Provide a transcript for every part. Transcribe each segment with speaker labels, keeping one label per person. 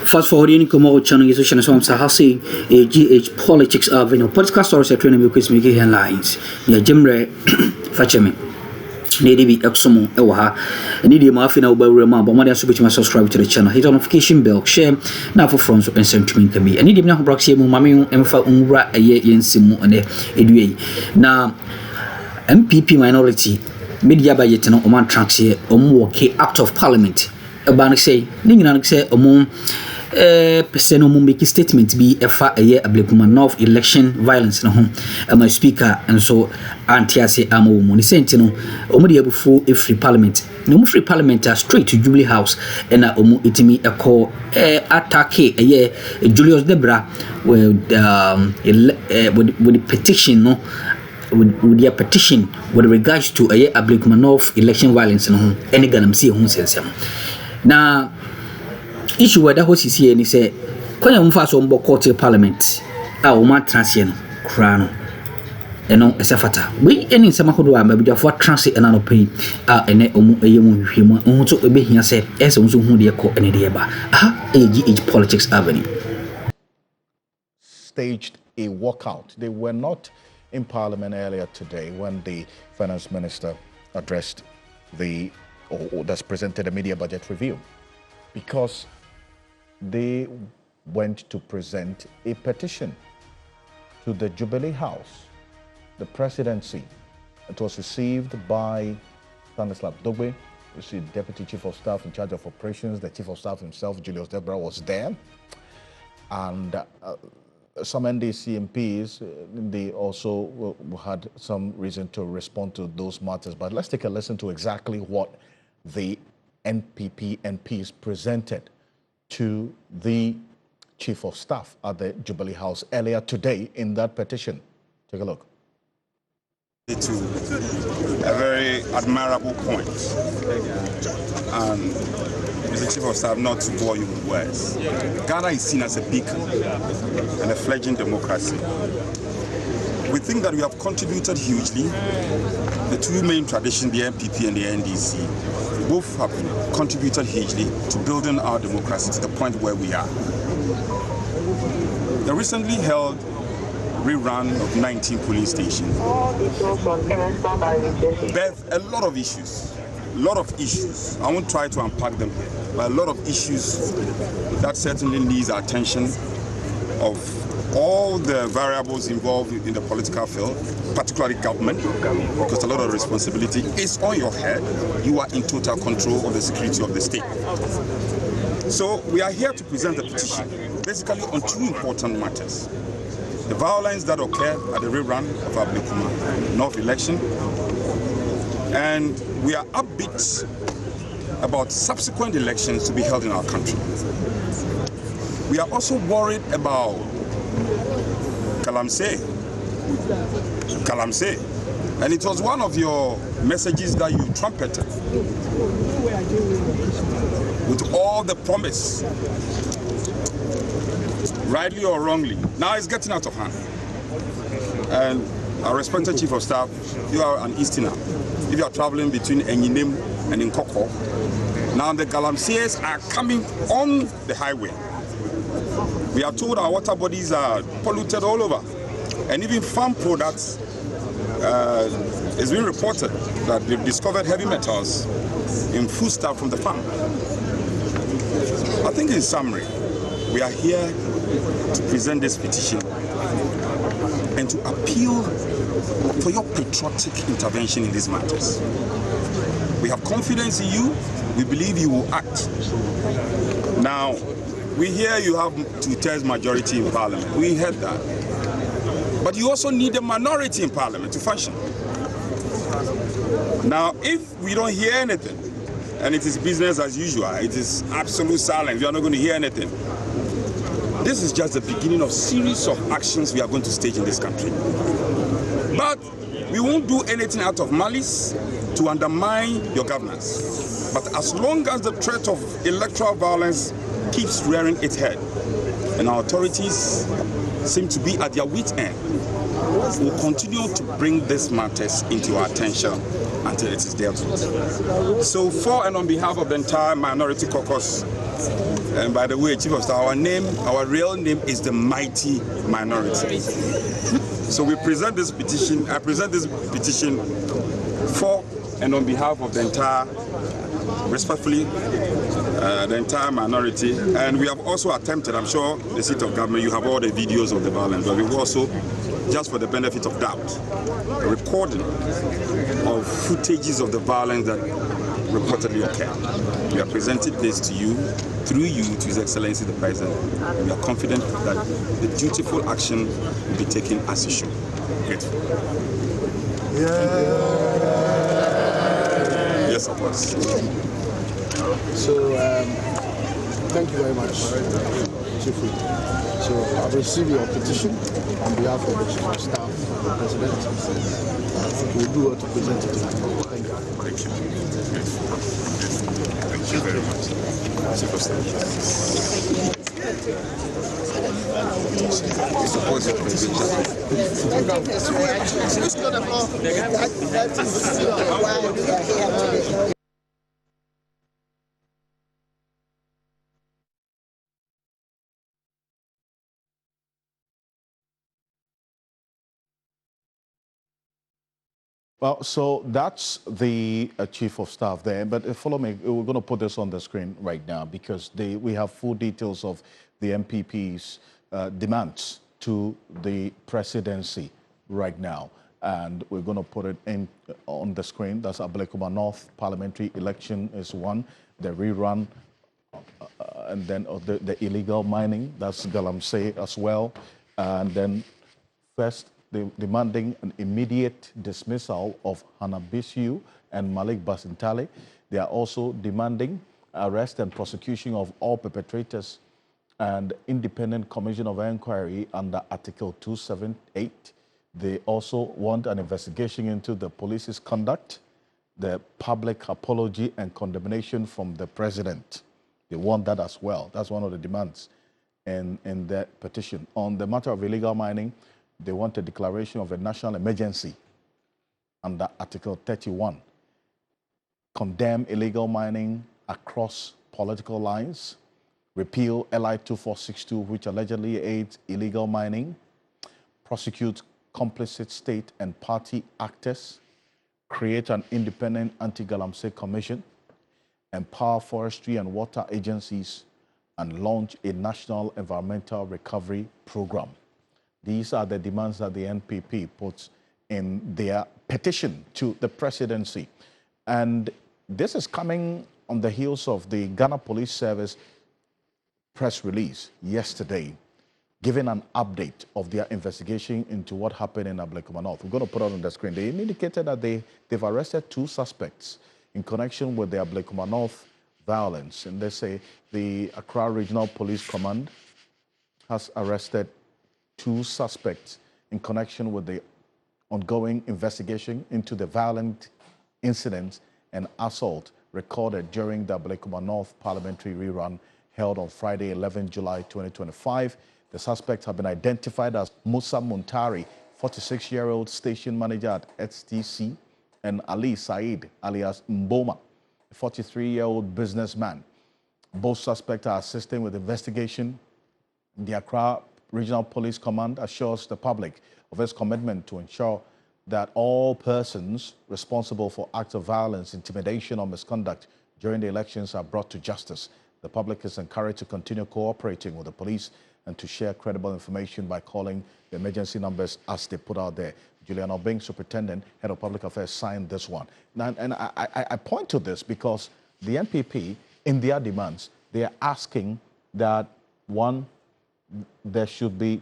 Speaker 1: Fast forwarding Komo channel is social so Sahasi GH politics of political stories are training because make headlines. Ya Jemre Fachemi. Need be exomo ewa need you ma fina oba rema but more so to subscribe to the channel, hit on notification bell, share na for front and sentiment can be. And need me proxy mu mame emfa unra eye yensimu ene edue. Na NPP minority media budget no oman tracks here omo okay act of parliament. About say, Ningan say among person who make a statement be a year Ablekuma North election violence no home. My speaker and so anti-ase amo money sentino omudi abufu a free parliament. No free parliament straight to Jubilee House and omu itimi a call Ǎttǎck a year Julius Debrah with the petition no. With their petition with regards to a year Ablekuma North election violence no home. Any ganam see home sense. Na issue where that was here and he said, Konya Mfa so mbo court parliament, a woman transient crown. And no esafata. We any samakodo am be for transit and pay ene omu eyemu hwemu unto ebe hia say ese unso hu de ko ene de ba. GH Politics Avenue
Speaker 2: staged a walkout. They were not in parliament earlier today when the finance minister addressed the or that's presented a media budget review, because they went to present a petition to the Jubilee House, the presidency. It was received by Dompreh, who's the Deputy Chief of Staff in charge of operations. The Chief of Staff himself, Julius Debrah, was there. And some NDC MPs, they also had some reason to respond to those matters. But let's take a listen to exactly what the NPP MPs presented to the Chief of Staff at the Jubilee House earlier today in that petition. Take a look.
Speaker 3: To a very admirable point, and Mr. Chief of Staff, not to bore you with words, Ghana is seen as a beacon and a fledgling democracy. We think that we have contributed hugely. The two main traditions, the NPP and the NDC, both have contributed hugely to building our democracy to the point where we are. The recently held rerun of 19 polling stations birthed a lot of issues. I won't try to unpack them here, but a lot of issues that certainly needs our attention of all the variables involved in the political field, particularly government, because a lot of responsibility is on your head. You are in total control of the security of the state. So we are here to present a petition, basically on two important matters. The violence that occurred at the rerun of Ablekuma North election, and we are upbeat about subsequent elections to be held in our country. We are also worried about Galamsey, and it was one of your messages that you trumpeted with all the promise, rightly or wrongly. Now it's getting out of hand. And our respected Chief of Staff, you are an Easterner. If you are traveling between Enyinem and Nkoko, now the Galamseys are coming on the highway. We are told our water bodies are polluted all over. And even farm products, it's been reported that they've discovered heavy metals in foodstuff from the farm. I think in summary, we are here to present this petition and to appeal for your patriotic intervention in these matters. We have confidence in you. We believe you will act. Now, we hear you have 2/3 majority in Parliament. We heard that. But you also need a minority in Parliament to function. Now, if we don't hear anything, and it is business as usual, it is absolute silence, we are not going to hear anything. This is just the beginning of a series of actions we are going to stage in this country. But we won't do anything out of malice to undermine your governance. But as long as the threat of electoral violence keeps rearing its head, and our authorities seem to be at their wit's end, we'll continue to bring these matters into our attention until it is dealt with. So for and on behalf of the entire minority caucus And by the way, Chief of Staff, our real name is the Mighty Minority. So we present this petition, I present this petition for and on behalf of the entire, respectfully, the entire minority. And we have also attempted, I'm sure the seat of government, you have all the videos of the violence, but we've also, just for the benefit of doubt, a recording of footages of the violence that reportedly occurred. We are presenting this to you, through you, to His Excellency the President. We are confident that the dutiful action will be taken as it should. Grateful. Yes, of course.
Speaker 4: So, thank you very much, Chief Whip. So, I've received your petition on behalf of the Chief of Staff of the President. We'll do what to present it to you. Thank you.
Speaker 3: Thank you. Thank you very much. Chief of Staff. It's supposed to be.
Speaker 2: Well, so that's the Chief of Staff there, but follow me, we're going to put this on the screen right now because we have full details of the NPP's demands to the presidency right now. And we're going to put it in on the screen. That's Ablekuma North parliamentary election is one, the rerun, and then the illegal mining, that's Galamsey as well. And then first, demanding an immediate dismissal of Hannah Bisu and Malik Basintale. They are also demanding arrest and prosecution of all perpetrators and independent commission of inquiry under Article 278. They also want an investigation into the police's conduct, the public apology and condemnation from the president. They want that as well. That's one of the demands in that petition. On the matter of illegal mining, they want a declaration of a national emergency under Article 31. Condemn illegal mining across political lines. Repeal LI 2462, which allegedly aids illegal mining. Prosecute complicit state and party actors. Create an independent anti-Galamsey commission. Empower forestry and water agencies. And launch a national environmental recovery program. These are the demands that the NPP puts in their petition to the presidency. And this is coming on the heels of the Ghana Police Service press release yesterday, giving an update of their investigation into what happened in Ablekuma North. We're going to put it on the screen. They indicated that they've arrested 2 suspects in connection with the Ablekuma North violence. And they say the Accra Regional Police Command has arrested 2 suspects in connection with the ongoing investigation into the violent incidents and assault recorded during the Ablekuma North parliamentary rerun held on Friday, 11 July 2025. The suspects have been identified as Musa Muntari, 46-year-old station manager at STC, and Ali Said, alias Mboma, a 43-year-old businessman. Both suspects are assisting with investigation. The Accra Regional Police Command assures the public of its commitment to ensure that all persons responsible for acts of violence, intimidation, or misconduct during the elections are brought to justice. The public is encouraged to continue cooperating with the police and to share credible information by calling the emergency numbers as they put out there. Julian Obeng, Superintendent, Head of Public Affairs, signed this one. Now, and I point to this because the NPP, in their demands, they are asking that, one, there should be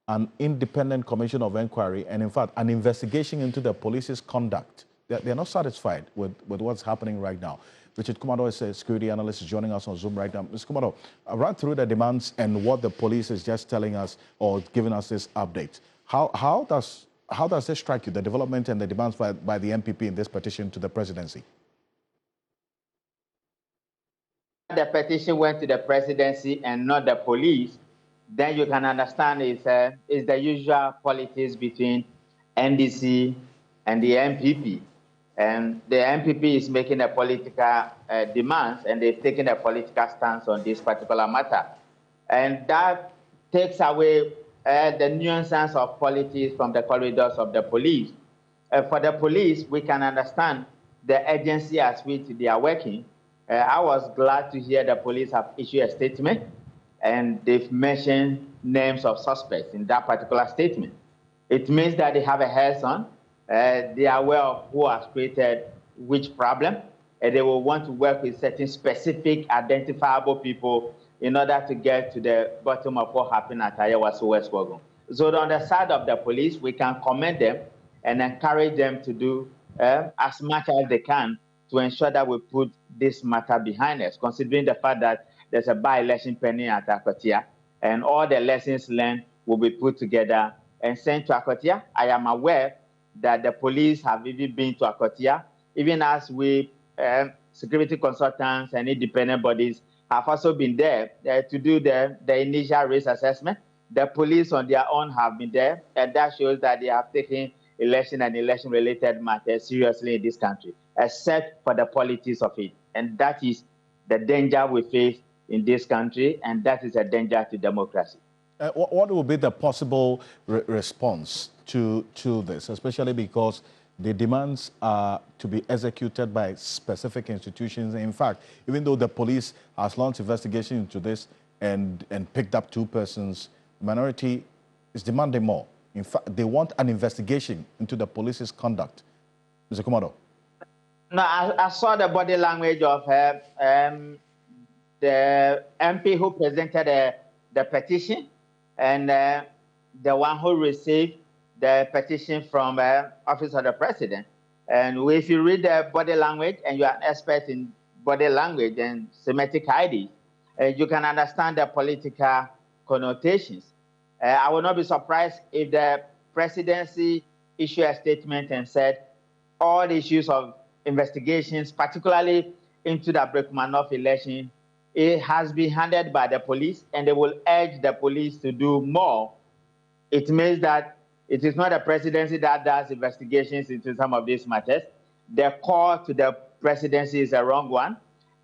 Speaker 2: an independent commission of inquiry and, in fact, an investigation into the police's conduct. They're not satisfied with what's happening right now. Richard Kumado is a security analyst joining us on Zoom right now. Mr. Kumado, run through the demands and what the police is just telling us or giving us this update. How does this strike you, the development and the demands by the NPP in this petition to the presidency?
Speaker 5: The petition went to the presidency and not the police, then you can understand it's the usual politics between NDC and the NPP. And the NPP is making a political demands, and they've taken a political stance on this particular matter. And that takes away the nuances of politics from the corridors of the police. For the police, we can understand the urgency as which they are working. I was glad to hear the police have issued a statement, and they've mentioned names of suspects in that particular statement. It means that they have a hands-on. They are aware of who has created which problem, and they will want to work with certain specific identifiable people in order to get to the bottom of what happened at Ayawaso West Wagon. So on the side of the police, we can commend them and encourage them to do as much as they can to ensure that we put this matter behind us, considering the fact that there's a by-election pending at Akotia, and all the lessons learned will be put together and sent to Akotia. I am aware that the police have even been to Akotia, even as we, security consultants and independent bodies have also been there to do the initial risk assessment. The police on their own have been there, and that shows that they have taken election and election-related matters seriously in this country, except for the politics of it. And that is the danger we face in this country, and that is a danger to democracy.
Speaker 2: What will be the possible response to this, especially because the demands are to be executed by specific institutions? In fact, even though the police has launched investigation into this and picked up 2 persons, the minority is demanding more. In fact, they want an investigation into the police's conduct. Mr. Kumado.
Speaker 5: No, I saw the body language of the MP who presented the petition, and the one who received the petition from Office of the President. And if you read the body language and you're an expert in body language and semantic ID, you can understand the political connotations. I will not be surprised if the presidency issued a statement and said all the issues of investigations, particularly into the Abrekumanoff election, it has been handled by the police, and they will urge the police to do more. It means that it is not the presidency that does investigations into some of these matters. The call to the presidency is a wrong one,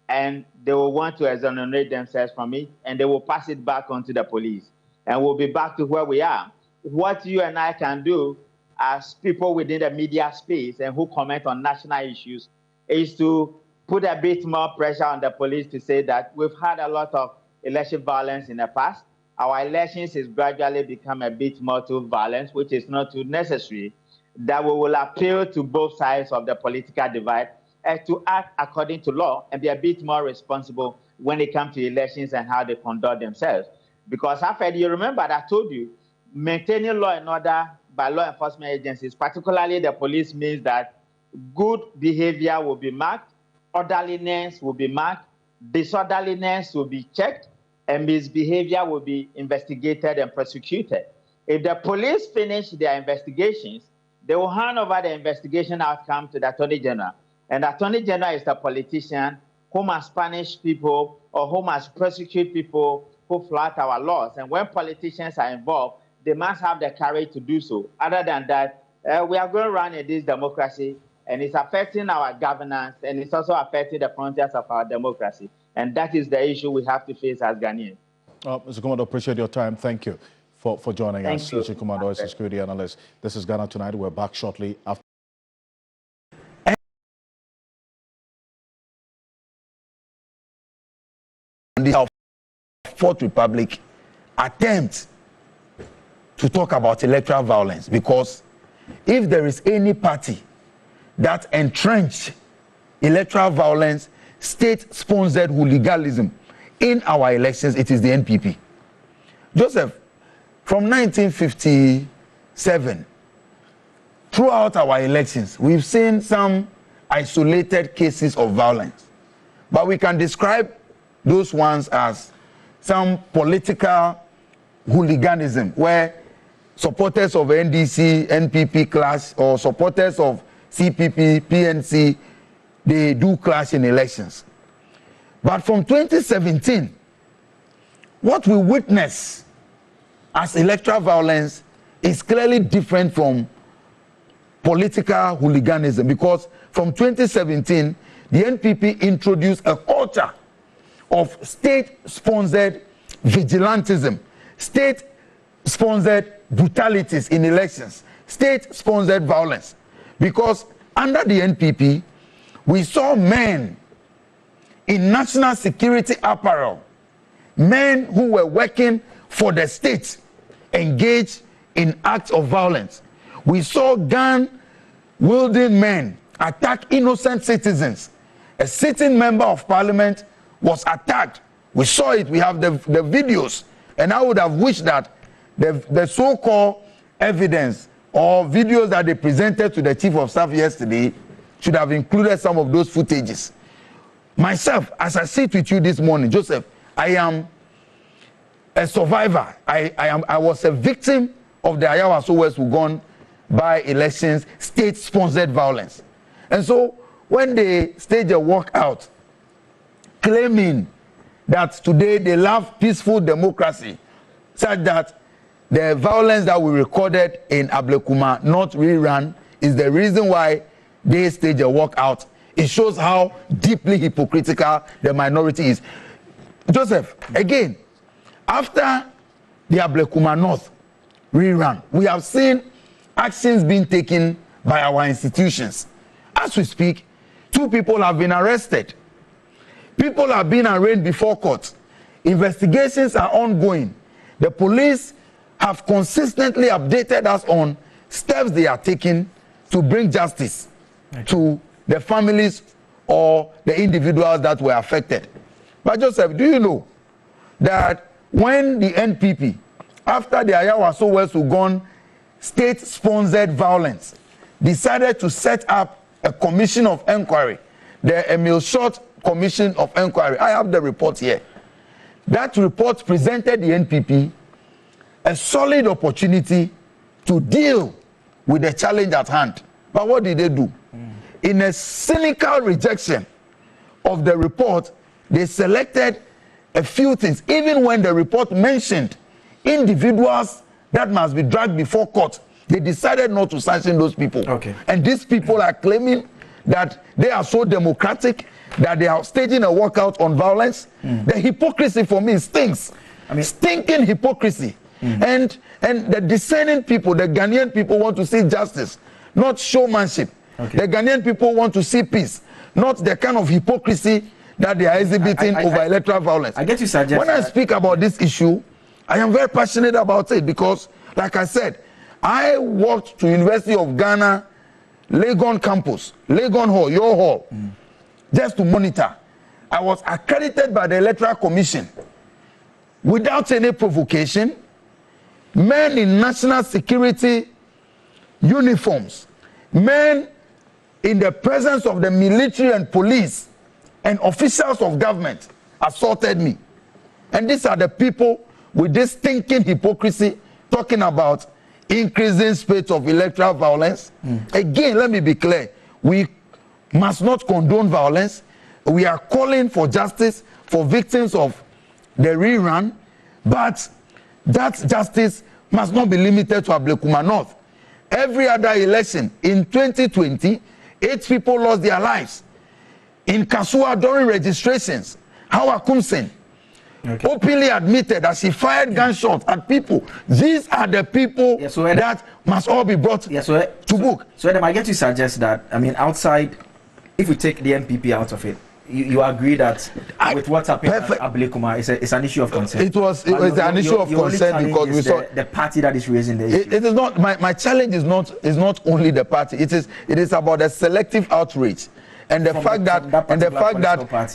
Speaker 5: and they will want to exonerate themselves from it, and they will pass it back on to the police. And we'll be back to where we are. What you and I can do as people within the media space and who comment on national issues is to put a bit more pressure on the police to say that we've had a lot of election violence in the past. Our elections has gradually become a bit more too violent, which is not too necessary, that we will appeal to both sides of the political divide to act according to law and be a bit more responsible when it comes to elections and how they conduct themselves. Because after you remember that I told you, maintaining law and order by law enforcement agencies, particularly the police, means that good behavior will be marked, orderliness will be marked, disorderliness will be checked, and misbehavior will be investigated and prosecuted. If the police finish their investigations, they will hand over the investigation outcome to the Attorney General. And the Attorney General is the politician who must punish people or who must prosecute people who flout our laws. And when politicians are involved, they must have the courage to do so. Other than that, we are going around in this democracy, and it's affecting our governance, and it's also affecting the frontiers of our democracy. And that is the issue we have to face as Ghanaians.
Speaker 2: Mr. Kumado, appreciate your time. Thank you for joining us.
Speaker 5: Thank you.
Speaker 2: Mr. Kumado is a security analyst. This is Ghana Tonight. We're back shortly after.
Speaker 6: The Fourth Republic attempt to talk about electoral violence, because if there is any party that entrenched electoral violence, state-sponsored hooliganism in our elections, it is the NPP. Joseph, from 1957, throughout our elections, we've seen some isolated cases of violence, but we can describe those ones as some political hooliganism, where supporters of NDC, NPP clash, or supporters of CPP, PNC, they do clash in elections. But from 2017, what we witness as electoral violence is clearly different from political hooliganism, because from 2017, the NPP introduced a culture of state-sponsored vigilantism, state-sponsored brutalities in elections, state-sponsored violence. Because under the NPP, we saw men in national security apparel, men who were working for the state, engaged in acts of violence. We saw gun-wielding men attack innocent citizens. A sitting member of parliament was attacked. We saw it, we have the videos, and I would have wished that the so-called evidence or videos that they presented to the chief of staff yesterday should have included some of those footages. Myself, as I sit with you this morning, Joseph, I am a survivor. I was a victim of the Ayawaso West Wugon by elections, state-sponsored violence. And so when they stage a walkout claiming that today they love peaceful democracy, such that the violence that we recorded in Ablekuma, not rerun, is the reason why they stage a walkout. It shows how deeply hypocritical the minority is. Joseph, again, after the Ablekuma North rerun, we have seen actions being taken by our institutions. As we speak, 2 people have been arrested. People are being arraigned before court. Investigations are ongoing. The police have consistently updated us on steps they are taking to bring justice to the families or the individuals that were affected. But Joseph, do you know that when the NPP, after the Ayawaso West Wugon state-sponsored violence, decided to set up a commission of inquiry, the Emil Short Commission of Inquiry, I have the report here. That report presented the NPP a solid opportunity to deal with the challenge at hand. But what did they do? In a cynical rejection of the report, they selected a few things. Even when the report mentioned individuals that must be dragged before court, they decided not to sanction those people.
Speaker 1: Okay.
Speaker 6: And these people are claiming that they are so democratic that they are staging a walkout on violence. The hypocrisy for me stinks. I mean, stinking hypocrisy. And the discerning people, the Ghanaian people, want to see justice, not showmanship. Okay. The Ghanaian people want to see peace, not the kind of hypocrisy that they are exhibiting over electoral violence.
Speaker 1: I get you suggest
Speaker 6: when I speak about this issue, I am very passionate about it because, like I said, I walked to University of Ghana, Legon campus, Legon Hall, your hall, just to monitor. I was accredited by the Electoral Commission without any provocation. Men in national security uniforms, men in the presence of the military and police and officials of government assaulted me. And these are the people with this stinking hypocrisy talking about increasing spate of electoral violence. Again, let me be clear. We must not condone violence. We are calling for justice for victims of the rerun, but that justice must not be limited to Ablekuma North. Every other election in 2020, 8 people lost their lives. In Kasua during registrations, Hawa Kumsen openly admitted that she fired gunshots at people. These are the people that must all be brought to book.
Speaker 1: So Adam, I get to suggest that, I mean, outside, if we take the NPP out of it, you agree that with what's happening at Ablekuma, it's an issue of concern.
Speaker 6: It was an issue of concern because we saw
Speaker 1: the party that is raising the issue.
Speaker 6: It is not my challenge is not only the party. It is about the selective outrage. And the fact that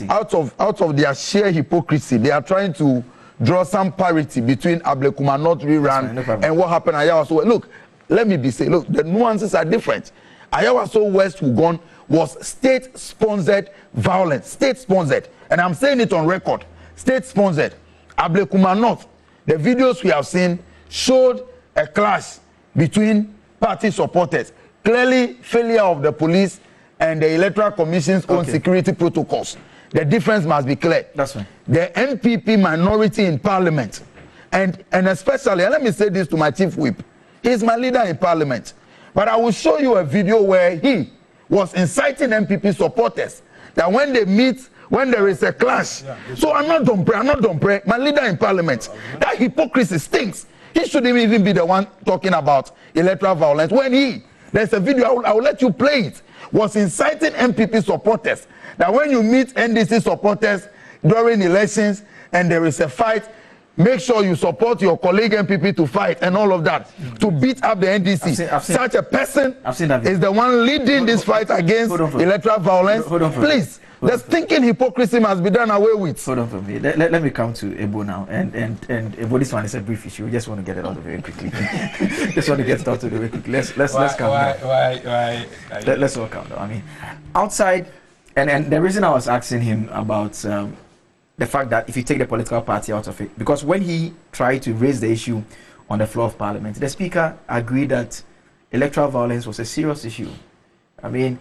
Speaker 6: out of their sheer hypocrisy, they are trying to draw some parity between Ablekuma North rerun and what happened at Ayawaso. Look, let me be saying, look, the nuances are different. Ayawaso West Wugon was state-sponsored violence, state-sponsored, and I'm saying it on record, state-sponsored. Ablekuma North, the videos we have seen showed a clash between party supporters, clearly failure of the police and the Electoral Commission's own security protocols. The difference must be clear.
Speaker 1: That's right.
Speaker 6: The NPP minority in parliament, and especially, and let me say this to my chief whip, he's my leader in parliament. But I will show you a video where he was inciting NPP supporters that when they meet, when there is a clash. So I'm not Dompreh, my leader in parliament. That hypocrisy stinks. He shouldn't even be the one talking about electoral violence. When there's a video, I will let you play it, was inciting NPP supporters that when you meet NDC supporters during elections and there is a fight, make sure you support your colleague NPP to fight and all of that, to beat up the NDC.
Speaker 1: I've seen,
Speaker 6: such a person is the one leading this fight against electoral violence. Please. The stinking hypocrisy must be done away with.
Speaker 1: Hold on for me. Let me come to Ebo now. And Ebo, this one is a brief issue. We just want to get it out of very quickly. Just want to get it out of the way quickly. Let's calm down. Let's all calm down. I mean, outside, and the reason I was asking him about the fact that if you take the political party out of it, because when he tried to raise the issue on the floor of Parliament, the Speaker agreed that electoral violence was a serious issue. I mean,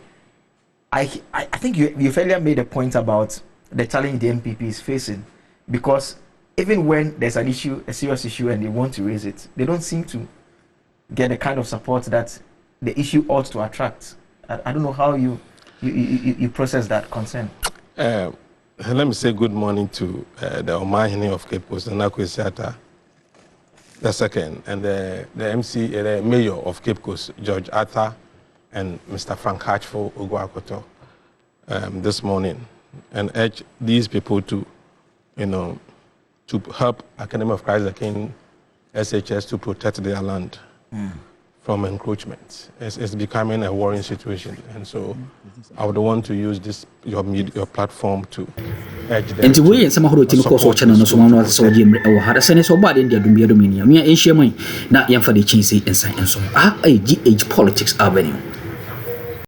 Speaker 1: I think you fairly made a point about the challenge the NPP is facing, because even when there's an issue, a serious issue, and they want to raise it, they don't seem to get the kind of support that the issue ought to attract. I don't know how you process that concern.
Speaker 7: Let me say good morning to the Omahini of Cape Coast, Ǎttǎck, the second, and the mayor of Cape Coast, George Ǎttǎck, and Mr. Frank Hatchful Akuffo this morning, and urge these people to, to help Academy of Christ the King, SHS, to protect their land from encroachment. It's becoming a worrying situation, and so I would want to use this your platform to urge them.
Speaker 1: And the way some of the course watching on so one was so Jim or had a sense of body in the Dumbia Dominia. Me and Shamai, not young for the Chinsey and so. GH Politics Avenue.